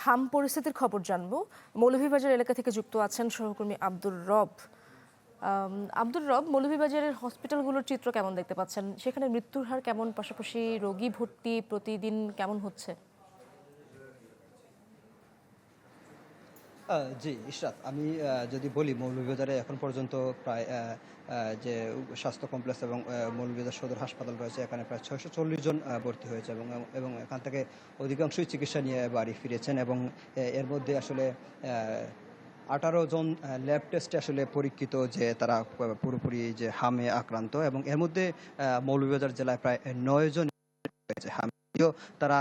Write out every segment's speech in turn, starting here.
হাম পরিস্থিতির খবর জানবো। মৌলভীবাজার এলাকা থেকে যুক্ত আছেন সহকর্মী আব্দুর রব। আব্দুর রব, মৌলভীবাজারের হসপিটালগুলোর চিত্র কেমন দেখতে পাচ্ছেন? সেখানে মৃত্যুর হার কেমন, পাশাপাশি রোগী ভর্তি প্রতিদিন কেমন হচ্ছে? জি, ইশরাত, আমি যদি বলি মৌলভীবাজারে এখন পর্যন্ত প্রায় যে স্বাস্থ্য কমপ্লেক্স এবং মৌলভীবাজার সদর হাসপাতাল রয়েছে, এখানে প্রায় ৬৪০ জন ভর্তি হয়েছে এবং এখান থেকে অধিকাংশই চিকিৎসা নিয়ে বাড়ি ফিরেছেন এবং এর মধ্যে আসলে ১৮ জন ল্যাব টেস্টে আসলে পরীক্ষিত যে তারা পুরোপুরি যে হামে আক্রান্ত, এবং এর মধ্যে মৌলভীবাজার জেলায় প্রায় ৯ জন হয়েছে হামে। যদিও তারা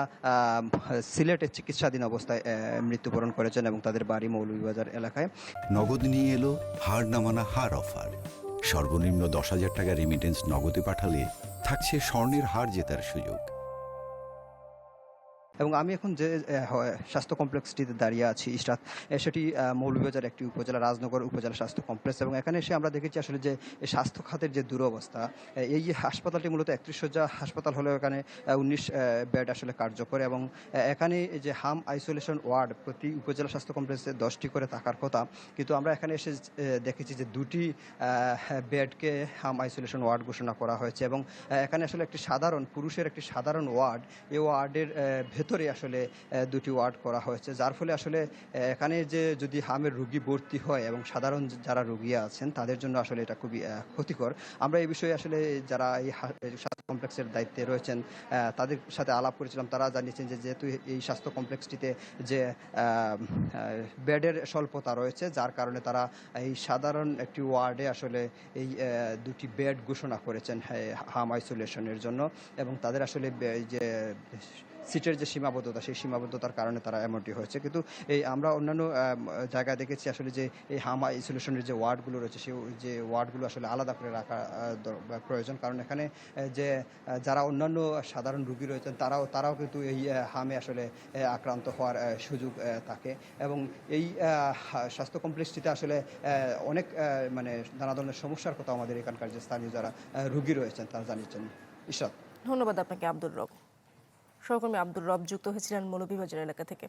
সিলেটে চিকিৎসাধীন অবস্থায় মৃত্যুবরণ করেছেন এবং তাদের বাড়ি মৌলভীবাজার এলাকায়। নগদ নিয়ে এলো হার নামানা হার অফার। সর্বনিম্ন ১০,০০০ টাকা রেমিটেন্স নগদে পাঠালে থাকছে স্বর্ণের হার জেতার সুযোগ। এবং আমি এখন যে স্বাস্থ্য কমপ্লেক্সটিতে দাঁড়িয়ে আছি ইশরাত, সেটি মৌলভীবাজার একটি উপজেলা, রাজনগর উপজেলা স্বাস্থ্য কমপ্লেক্স, এবং এখানে এসে আমরা দেখেছি আসলে যে স্বাস্থ্য খাতের যে দুরবস্থা। এই হাসপাতালটি মূলত ৩১ শয্যা হাসপাতাল হলেও এখানে ১৯ বেড আসলে কার্যকর, এবং এখানে যে হাম আইসোলেশন ওয়ার্ড প্রতি উপজেলা স্বাস্থ্য কমপ্লেক্সে 10টি করে থাকার কথা, কিন্তু আমরা এখানে এসে দেখেছি যে 2টি বেডকে হাম আইসোলেশন ওয়ার্ড ঘোষণা করা হয়েছে। এবং এখানে আসলে একটি সাধারণ পুরুষের একটি সাধারণ ওয়ার্ড, এই ওয়ার্ডের ভেতরে আসলে 2টি ওয়ার্ড করা হয়েছে, যার ফলে আসলে এখানে যে যদি হামের রোগী ভর্তি হয় এবং সাধারণ যারা রোগী আছেন তাদের জন্য আসলে এটা খুবই ক্ষতিকর। আমরা এই বিষয়ে আসলে যারা এই স্বাস্থ্য কমপ্লেক্সের দায়িত্বে রয়েছেন তাদের সাথে আলাপ করেছিলাম। তারা জানিয়েছেন যে যেহেতু এই স্বাস্থ্য কমপ্লেক্সটিতে যে বেডের স্বল্পতা রয়েছে, যার কারণে তারা এই সাধারণ একটি ওয়ার্ডে আসলে এই 2টি বেড ঘোষণা করেছেন হাম আইসোলেশনের জন্য, এবং তাদের আসলে যে সিটের যে সীমাবদ্ধতা, সেই সীমাবদ্ধতার কারণে তারা এমনটি হয়েছে। কিন্তু আমরা অন্যান্য জায়গায় দেখেছি আসলে যে এই হাম আইসোলেশনের যে ওয়ার্ডগুলো রয়েছে, সেই যে ওয়ার্ডগুলো আসলে আলাদা করে রাখা প্রয়োজন, কারণ এখানে যে যারা অন্যান্য সাধারণ রোগী রয়েছেন তারাও কিন্তু এই হামে আসলে আক্রান্ত হওয়ার সুযোগ থাকে। এবং এই স্বাস্থ্য কমপ্লেক্সটিতে আসলে অনেক মানে নানা ধরনের সমস্যার কথা আমাদের এখানকার যে স্থানীয় যারা রোগী রয়েছেন তারা জানিয়েছেন। ইশরাত, ধন্যবাদ আপনাকে আব্দুর রব। সহকর্মী আব্দুর রব যুক্ত হয়েছিলেন মৌলভীবাজার এলাকা থেকে।